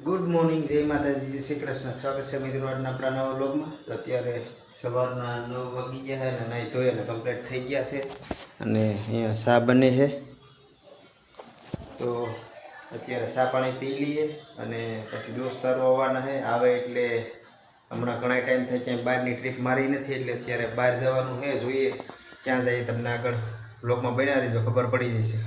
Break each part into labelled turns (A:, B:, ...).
A: Good morning, જય માતાજી, જય શ્રી કૃષ્ણ. સ્વાગત છે મિત્રો આજના આપણા નવા વ્લોગમાં. તો અત્યારે સવારના 9 વાગી ગયા છે અને નાહી ધોઈ અને કમ્પ્લીટ થઈ ગયા છે અને અહીંયા ચા બને છે. તો અત્યારે ચા પાણી પી લઈએ અને પછી દોસ્તારો આવવાના છે. આવે એટલે હમણાં ઘણા ટાઈમ થાય ક્યાંય બહારની ટ્રીપ મારી નથી, એટલે અત્યારે બહાર જવાનું છે. જોઈએ ક્યાં જઈએ, તમને આગળ વ્લોગમાં બન્યા રહીજો, ખબર પડી જશે.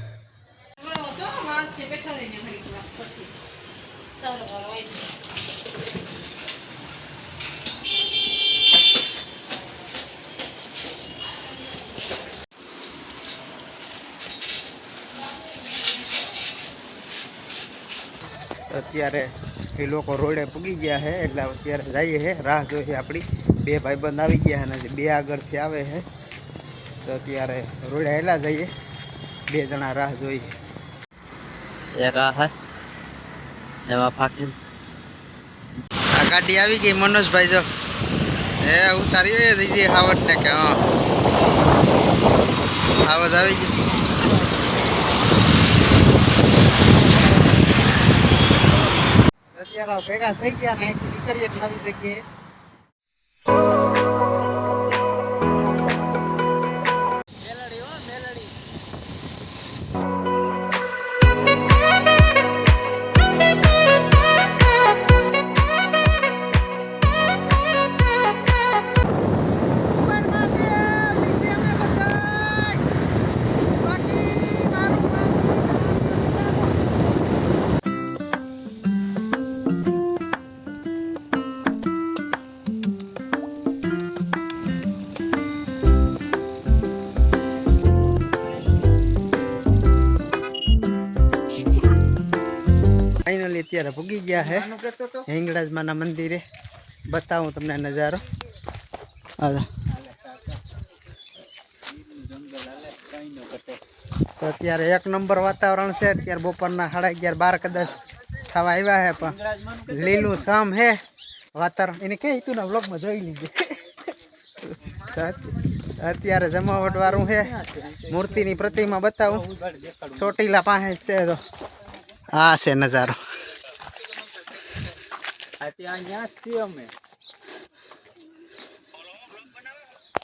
A: અત્યારે એ લોકો રોડે પૂગી ગયા છે, એટલે અત્યારે જઈએ છે. રાહ જોઈએ આપણી. બે ભાઈબંધ આવી ગયા અને બે આગળથી આવે છે. તો અત્યારે રોડે હેલા જઈએ, બે જણા રાહ જોઈએ. એક આ હે એમાં ફાકી આ ગાડી આવી ગઈ. મનોજભાઈ જો ઉતારી જઈએ હાવટ ને કે હા હાવજ આવી ગઈ. અત્યારે ભેગા થઈ ગયા ને નીકળીએ નવી જગ્યાએ. ફાઇનલી અત્યારે ભૂગી ગયા છે હિંગળાજમાના મંદિરે. બતાવું તમને નજારો. તો અત્યારે એક નંબર વાતાવરણ છે. અત્યારે બપોરના 11:30 કદાચ થવા આવ્યા છે, પણ લીલું છમ હે વાતાવરણ. એને કઈ તું ના વ્લોગમાં જોઈ લીધે. અત્યારે જમાવટ વાળું છે. મૂર્તિની પ્રતિમા બતાવું. ચોટીલા પાસે છે. તો આ છે નજારો.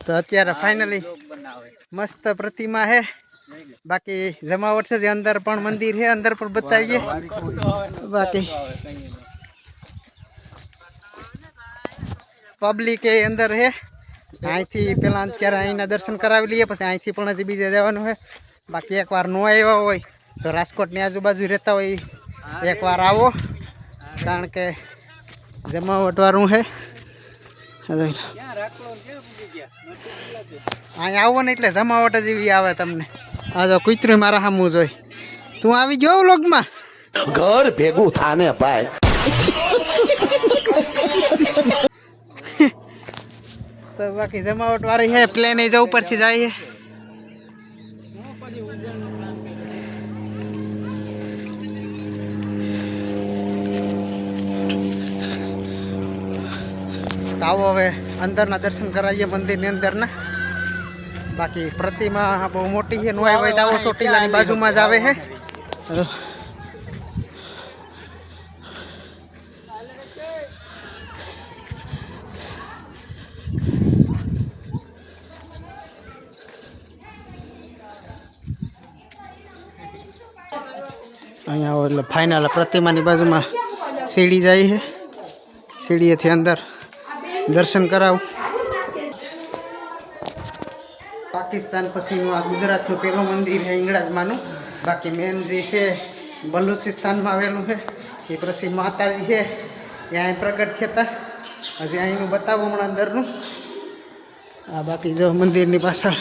A: તો અત્યારે ફાઇનલી મસ્ત પ્રતિમા છે. બાકી જમાવટ છે. અંદર પણ મંદિર છે, અંદર પણ બતાવીએ. બાકી પબ્લિક એ અંદર છે. અહીંથી પેલા અત્યારે અહીંના દર્શન કરાવી લઈએ, પછી અહીંથી પણ હજી બીજે જવાનું છે. બાકી એકવાર ન આવ્યા હોય તો રાજકોટની આજુબાજુ રહેતા હોય એકવાર આવો, કારણ કે જમાવટ વાળું છે. અહીંયા આવો ને એટલે જમાવટ જ એવી આવે તમને. આ જો કુતરું મારા સામું જોઈ. તું આવી ગયો વ્લોગમાં?
B: ઘર ભેગું થાને ભાઈ.
A: તો બાકી જમાવટ વાળી છે. પ્લેન એ જો ઉપરથી જાય છે. આવો હવે અંદરના દર્શન કરાવીએ મંદિરની અંદરના. બાકી પ્રતિમા બહુ મોટી છે. નોય હોય તો આવો ચોટીલાની બાજુમાં જ આવે છે. અહીંયા આવો એટલે ફાઇનલ પ્રતિમાની બાજુમાં સીડી જાય છે. સીડીએથી અંદર દર્શન કરાવું. પાકિસ્તાન પછીનું આ ગુજરાતનું પહેલું મંદિર છે હિંગળાજમાનું. બાકી મેન જે છે બલુચિસ્તાનમાં આવેલું છે. એ પછી માતાજી છે એ અહીં પ્રગટ થતા. હજી અહીંનું બતાવું હમણાં અંદરનું. આ બાકી જો મંદિરની પાછળ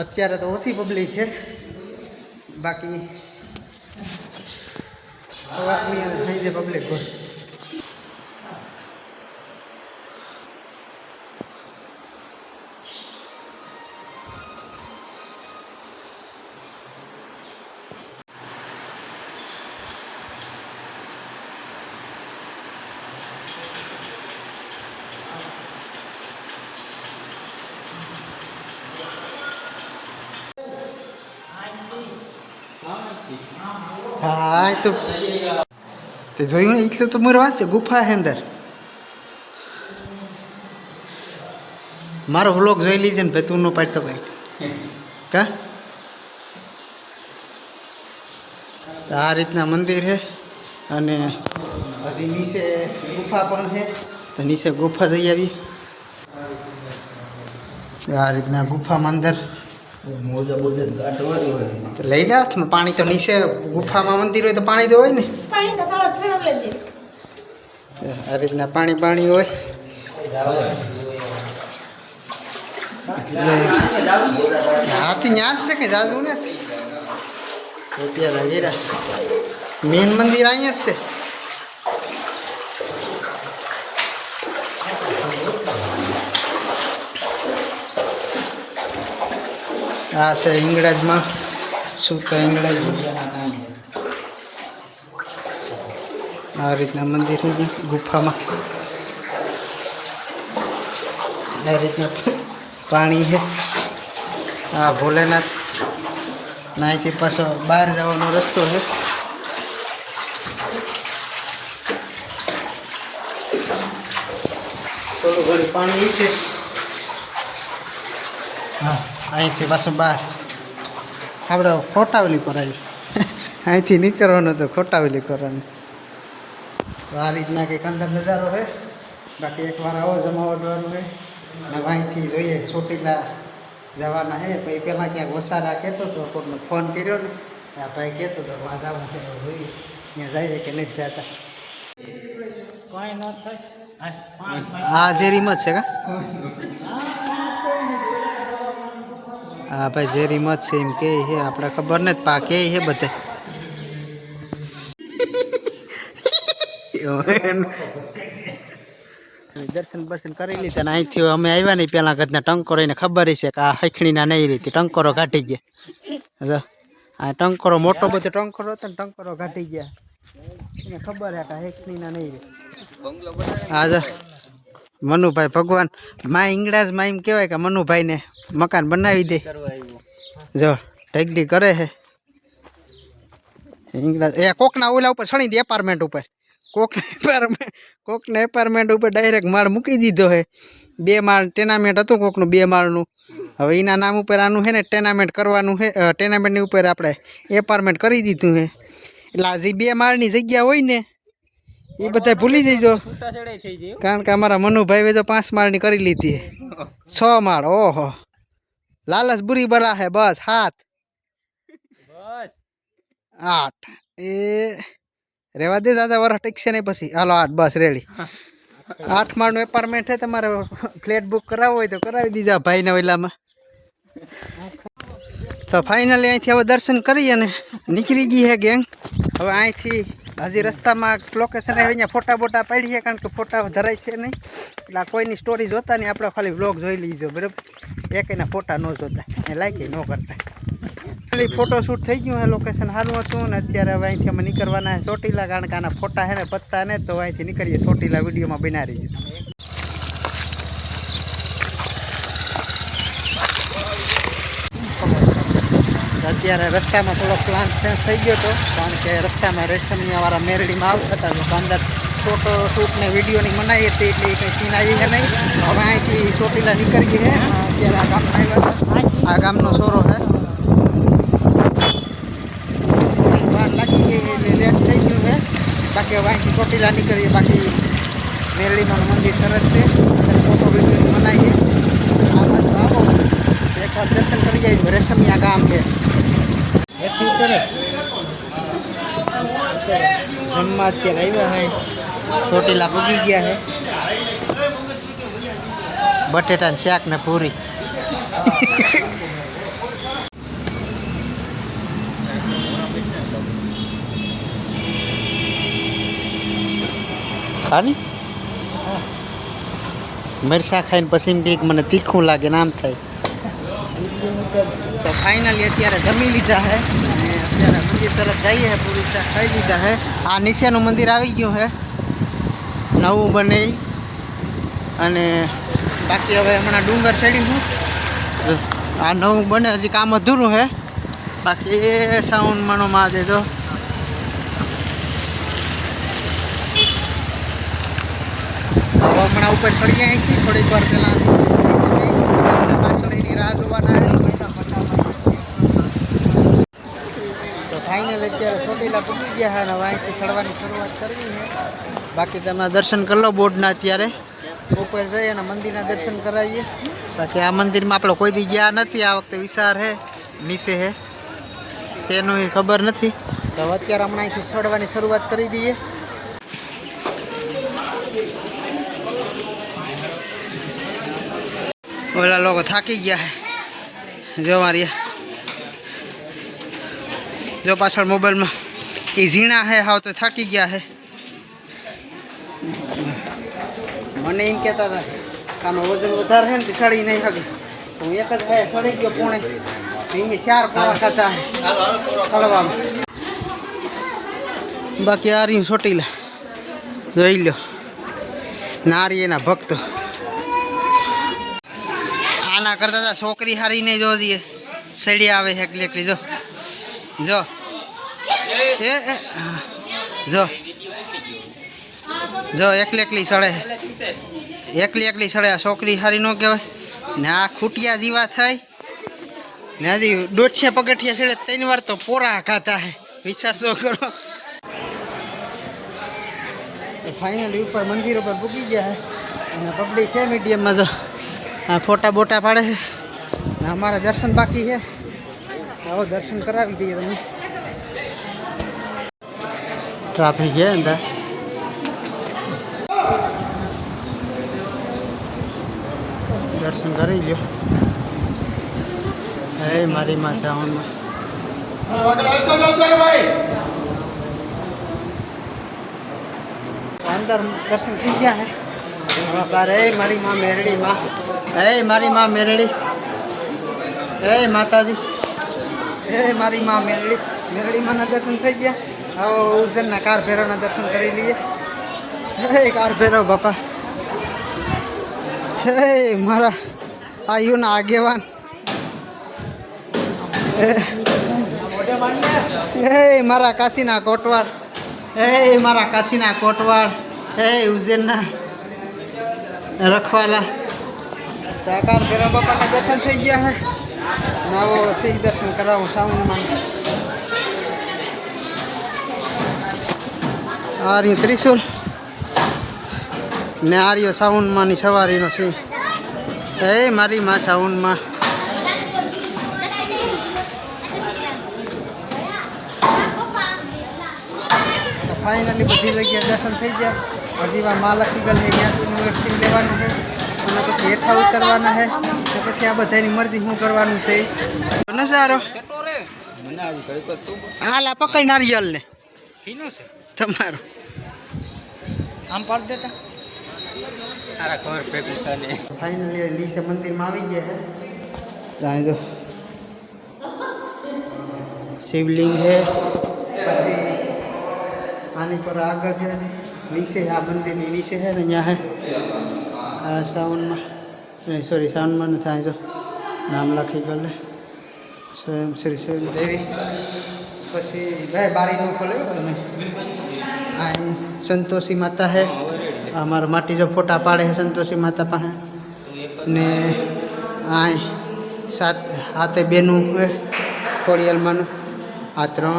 A: અત્યારે તો ઓછી પબ્લિક છે. બાકી સવારની અને સાંજે પબ્લિક હોય. હા એ તો તે જોયું ને એટલે તો મારે વાત છે ગુફા છે અંદર મારો વ્લોગ જોઈ લીજે ને ભાઈ તું નો પાડતો કઈ કા આ રીતના મંદિર છે અને હજી નીચે ગુફા પણ છે તો નીચે ગુફા જઈ આવી આ રીતના ગુફામાં અંદર તો લઈ લે હાથમાં પાણી તો નીચે ગુફામાં મંદિર હોય તો પાણી તો હોય ને આ રીતના પાણી હોય હાથી ન્યા જ છે કે જાજુ ને અત્યારે હીરા મેન મંદિર અહીંયા જ છે આ છે ઇંગળાજમાં શું તો ઇંગળાજ આ રીતના મંદિર છે ગુફામાં આ રીતના પાણી છે આ ભોલેનાથ અહીંથી પાછો બહાર જવાનો રસ્તો છે થોડું ઘણી પાણી છે હા અહીંથી પાછું બહાર આપણે ખોટાવલી કરાવી અહીંથી નીકળવાનું તો ખોટાવલી કરવાનું આ રીતના કંઈક અંદર નજારો છે બાકી એકવાર આવો જમાવટવાનું છે અને અહીંથી જોઈએ ચોટીલા જવાના છે પછી પહેલાં ક્યાંક વસારા કહેતો હતો કોઈને ફોન કર્યો ને આ ભાઈ કહેતો હતો વાં જવું છે જોઈએ ત્યાં જાય કે નથી જતા આ ઝેરીમાં જ છે કા હા ભાઈ ઝેરીમાં જ છે એમ કે છે આપણે ખબર નથી પા કે છે બધે દર્શન બર્શન કરી લીધા ને અહીંથી અમે આવ્યા નહીં પેલા ઘરના ટંકોરો એને ખબર છે કે આ હૈખણીના નહીં રીતે ટંકોરો કાઢી ગયા આ ટંકોરો મોટો બધો ટંકોરો હતો ને ટંકોરો કાઢી ગયા એને ખબર છે કે હૈખણીના નહીં રીતે હા મનુભાઈ ભગવાન માં ઇંગળાજમાં એમ કહેવાય કે મનુભાઈને મકાન બનાવી દે જો ટેગડી કરે છે ઇંગળાજ એ કોકના ઓલા ઉપર છણી દે એપાર્ટમેન્ટ ઉપર કોકના એપાર્ટમેન્ટ ઉપર ડાયરેક્ટ માળ મૂકી દીધો છે 2 માળ ટેનામેન્ટ હતું કોકનું 2 માળનું હવે એના નામ ઉપર આનું છે ને ટેનામેન્ટ કરવાનું છે ટેનામેન્ટની ઉપર આપણે એપાર્ટમેન્ટ કરી દીધું છે એટલે આ જે 2 માળની જગ્યા હોય ને એ બધા ભૂલી જઈજો કારણ કે અમારા મનુભાઈ જો 5 માળની કરી લીધી 6 માળ ઓહો લાલચ બુરી બલા હે બસ 7 8 એ રેવા દે દાદા વરસ ટીકશે નહીં પછી હાલો 8 બસ રેડી 8 માળનું એપાર્ટમેન્ટ છે તમારે ફ્લેટ બુક કરાવવો હોય તો કરાવી દીજા ભાઈને ઓલામાં તો ફાઇનલી અહીંથી હવે દર્શન કરી અને નીકળી ગઈ છે ગેંગ હવે અહીંથી હજી રસ્તામાં લોકેશન અહીંયા ફોટા બોટા પાડી છે કારણ કે ફોટા ધરાય છે નહીં એટલે કોઈની સ્ટોરી જોતા નહીં આપણે ખાલી વ્લોગ જોઈ લીજો બરાબર એક એના ફોટા ન જોતા એ લાઈક ન કરતા ખાલી ફોટોશૂટ થઈ ગયું હે લોકેશન સારું હતું ને અત્યારે હવે અહીંથી અમે નીકળવાના છે ચોટીલા કારણ કે આના ફોટા છે ને પત્તા ને તો અહીંથી નીકળીએ ચોટીલા વિડીયોમાં બનાવી રહીએ અત્યારે રસ્તામાં થોડો પ્લાન ચેન્જ થઈ ગયો હતો કારણ કે રસ્તામાં રેશમિયાવાળા મેરડીમાં આવતા હતા તો અંદર ફોટો શૂટ ને વિડીયોની મનાઈ હતી એટલે કંઈ સીન આવી છે નહીં હવે અહીંથી ચોટીલા નીકળીએ છે અત્યારે આ ગામમાં આવ્યા હતા આ ગામનો સોરો છે વાર લાગી ગઈ એટલે લેટ થઈ ગયું છે બાકી હવે અહીંથી ચોટીલા નીકળીએ બાકી મેરડીમાનું મંદિર સરસ છે અંદર ફોટો વિડીયોની મનાઈ છે આ બાજુ આવો એકવાર દર્શન કરી જાય રેશમિયા ગામ છે જમવા અત્યારે આવ્યા હે ચોટીલા પૂગી ગયા હે બટેટા ને શાક ને પૂરી ખાની મરસા ખાઈને પછી એમ કંઈક મને તીખું લાગે ને આમ થાય તો ફાઇનલી અત્યારે જમી લીધા છે અને અત્યારે મંદિર તરફ જઈએ છે પૂરી ખાઈ લીધા છે આ નીચેનું મંદિર આવી ગયું છે નવું બને અને બાકી હવે હમણાં ડુંગર ચડીશું આ નવું બને હજી કામ અધૂરું છે બાકી સાઉન્ડ માનો માં દેજો હમણાં ઉપર ચડીએ અહીંથી થોડીક વાર પહેલાં પાછળ એની રાહ જોવાના તો ફાઇનલ અત્યારે ચોટીલા પૂગી ગયા છે અને હવે અહીંથી ચડવાની શરૂઆત કરવી છે બાકી તમે દર્શન કરી લો બોર્ડના અત્યારે ઉપર જઈ અને મંદિરના દર્શન કરાવીએ બાકી આ મંદિરમાં આપણે કોઈ દી ગયા નથી આ વખતે વિચાર છે નીચે છે શેનું એ ખબર નથી તો અત્યારે હમણાં અહીંથી ચડવાની શરૂઆત કરી દઈએ ઓલા લોકો થાકી ગયા છે જો મારી જો પાછળ મોબાઈલમાં એ ઝીણા છે હાવ તો થાકી ગયા છે મને એમ કહેતા હતા કે આનો વજન વધારે છે ને તે ચડી નહીં શકે હું એક જ ખાય ચડી ગયો પોણે અહીં 4 પોણા ખાતા ચડવામાં બાકી આ રહ્યું ચોટીલા જોઈ લો નારી એના ભક્તો આના કરતા હતા છોકરી હારી નહીં જો દઈએ સડી આવે છે એકલી એકલી જો જો એ જો જો એકલી એકલી સડે એકલી સડે આ છોકરી હારી ન કહેવાય ને આ ખૂટિયા જેવા થાય ને હજી 150 પગથિયા સડે 3 વાર તો પોરા ખાતા હે વિચાર તો કરો ફાઇનલી ઉપર મંદિર ઉપર પૂકી ગયા છે અને પબ્લિક છે મીડિયમમાં જો આ ફોટા બોટા પાડે છે ને અમારા દર્શન બાકી છે આવો દર્શન કરાવી દઈએ તમે ટ્રાફિક છે અંદર દર્શન કરી ગયો હે મારી માં સાઉન્ડમાં અંદર દર્શન થઈ ગયા છે બાર હે મારી માં મેરડી માં હે મારી માં મેરડી હે માતાજી હે મારી માં મેરડી માના દર્શન થઈ ગયા હવે ઉજ્જૈનના કાર ભૈરવના દર્શન કરી લઈએ હે કાર ભૈરવ બાપા હે મારા આયુના આગેવાન હે મારા કાશીના કોટવાડ હે મારા કાશીના કોટવાડ હે ઉજ્જૈનના રખવાલા સાકાર ભૈરવ બાપાના દર્શન થઈ ગયા છે નવો સિંહ દર્શન કરાવું સાઉન્ડમાં આ રહ્યું ત્રિશુલ ને આ રહ્યો સાઉન્ડમાંની સવારીનો સિંહ હે મારી માં સાઉન્ડમાં ફાઇનલી બધી જગ્યાએ દર્શન થઈ ગયા હજી વાર મહાલક્ષ્મી ગલ છે ત્યાંથી એક સિંહ લેવાનું છે અને પછી હેઠા ઉતરવાના છે તો પછી આ બધાની મરજી શું કરવાનું છે નજારો હાલા પકઈ નારિયેલ ને તમારો આમ પાડ દેતા ફાઇનલી નીચે મંદિરમાં આવી ગયા છે ત્યાં જો શિવલિંગ છે પછી આની પર આગળ છે નીચે આ મંદિરની નીચે છે ને ત્યાં છે આ સાવનમાં નહીં સોરી સાવનમાં ન થાય જો નામ લખી ગયેલું સ્વયં શ્રી સ્વયં દેવી પછી ભાઈ બારીનું ખોલે તમે આ સંતોષી માતા છે અમારા માટી જો ફોટા પાડે છે સંતોષી માતા પાસે ને આ હાથે બેનું ખોડિયાલમાંનું આ 3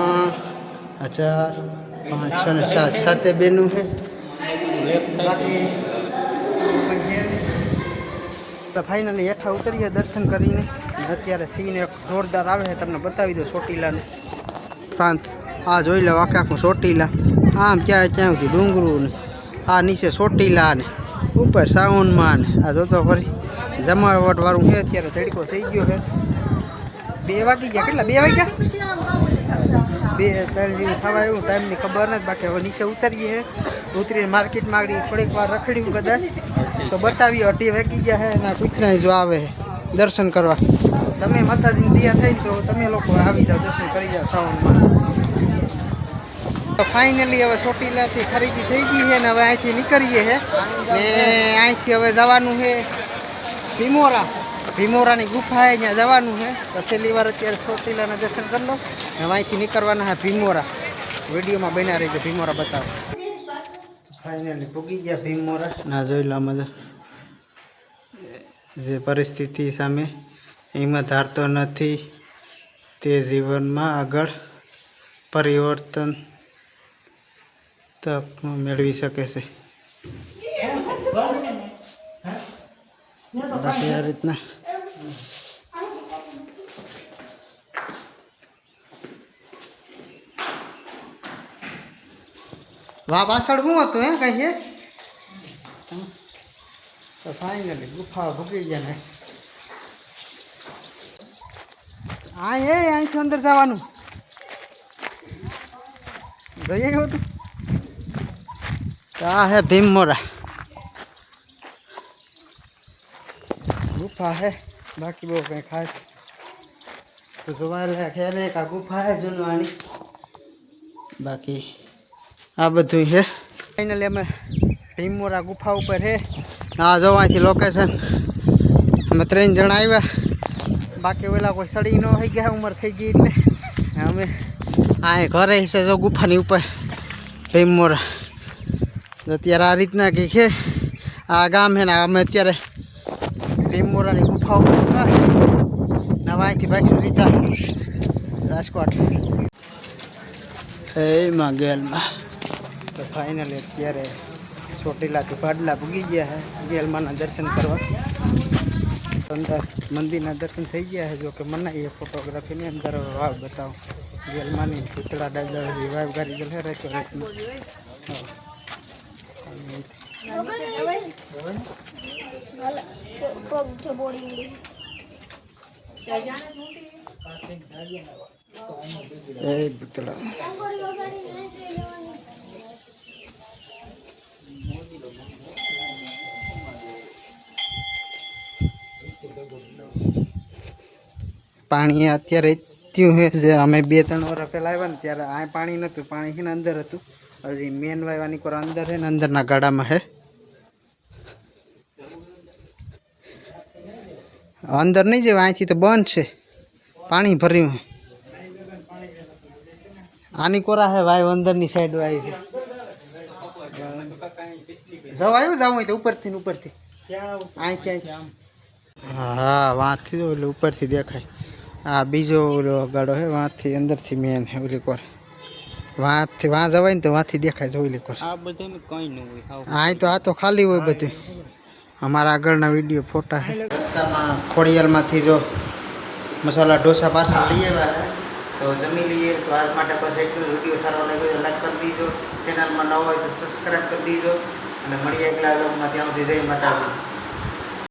A: 4 5 6 ને 7 સાતે બેનું છે બાકી તો ફાઇનલી હેઠા ઉતરીએ દર્શન કરીને અત્યારે સીન એક જોરદાર આવે છે તમને બતાવી દો ચોટીલાનું પ્રાંત આ જોઈ લો આખું ચોટીલા આમ ક્યાં સુધી ડુંગરું ને આ નીચે ચોટીલા ને ઉપર સાઉન્ડમાં ને આ જોતો ફરી જમાવટ વાળું છે અત્યારે તડકો થઈ ગયો છે 2 વાગી ગયા કેટલા 2 વાગ્યા 2-3 જેવું થવા એવું ટાઈમની ખબર નથી બાકી હવે નીચે ઉતરીએ ઉતરીને માર્કેટમાં આગળ થોડીક વાર રખડ્યું કદાચ તો બતાવીએ 2:30 વાગી ગયા છે અને કુતરા જો આવે દર્શન કરવા તમે માતાજીની દિયા થઈ તો તમે લોકો આવી જાઓ દર્શન કરી જાઓ શ્રાવણમાં તો ફાઇનલી હવે ચોટીલાથી ખરીદી થઈ ગઈ છે ને હવે અહીંથી નીકળીએ છે ને અહીંથી હવે જવાનું છે ભીમોરા ભીમોરાની ગુફા હે ત્યાં જવાનું છે તો છેલ્લી વાર અત્યારે ચોટીલાના દર્શન કરી લો અને અહીંથી નીકળવાના છે ભીમોરા. વિડીયોમાં બન્યા રહી છે ભીમોરા બતાવો. ફાઇનલી પૂગી ગયા ભીમોરા. ના જોઈ લો આમાં જે પરિસ્થિતિ સામે હિંમત હારતો નથી તે જીવનમાં આગળ પરિવર્તન તક મેળવી શકે છે. બાકી આ રીતના વાહ પાછળ શું હતું હે કહીએ તો ફાઇનલી ગુફા ભૂગી ગયા ને અહીંથી અંદર જવાનું જઈએ હતું તો આ હે ભીમોરા ગુફા હે બાકી બહુ કંઈ ખાસ તો જોવાયેલા છે ને એક આ ગુફા હે જૂનવાણી બાકી આ બધું છે. ફાઇનલી અમે ભીમોરા ગુફા ઉપર છે. હા જો અહીંથી લોકેશન અમે 3 જણા આવ્યા બાકી ઓલા કોઈ સડી ન થઈ ગયા ઉંમર થઈ ગઈ એટલે અમે આ ઘરે છે જો ગુફાની ઉપર ભીમોરા. અત્યારે આ રીતના કંઈક છે આ ગામ છે ને અમે અત્યારે ભીમોરાની ગુફા ઉપર નવા અહીંથી બાઇક રીતા રાજકોટ એમાં ગેલમાં. તો ફાઇનલી અત્યારે ચોટીલાથી પાડલા પૂગી ગયા છે ગેલમાના દર્શન કરવા. અંદર મંદિરના દર્શન થઈ ગયા છે જો કે મનાઈએ ફોટોગ્રાફીની અંદર વાવ બતાવો ગેલમાની પૂતળા દાદા વાવ કરી ગયેલ છે રેસ્ટોરન્ટમાં. એ પૂતળા પાણી અત્યારે થયું છે જે અમે 2-3 વર્ષ પહેલાં આવ્યા ને ત્યારે આ પાણી નહોતું. પાણી છે ને અંદર હતું. હજી મેન વાયવાની કોર અંદર છે ને અંદરના ગાડામાં છે. અંદર નહીં જવાય અહીંથી તો બંધ છે પાણી ભર્યું છે. આની કોરા છે વાય અંદરની સાઈડ આવી છે. જવાયું જવું હોય તો ઉપરથી અહીંથી હા વાંથી એટલે ઉપરથી દેખાય. આ બીજો ઓલો ગાડો છે વાંથી અંદરથી મેન છે ઓલી કોર વાંથી વાં જવાય ને તો વાંથી દેખાય છે ઓલી કોર. આ તો આ તો ખાલી હોય બધું. અમારા આગળના વિડીયો ફોટા છે. રસ્તામાં ખોડિયાલમાંથી જો મસાલા ઢોસા પાર્સલ લઈ આવ્યા છે તો જમી લઈએ. તો આજ માટે બસ એટલું. વિડીયો સારો લાગ્યો તો લાઈક કરી દીજો. ચેનલમાં ન હોય તો સબસ્ક્રાઈબ કરી દીજો અને મળીએ આગલા વ્લોગમાં. ત્યાં સુધી જય માતાજી.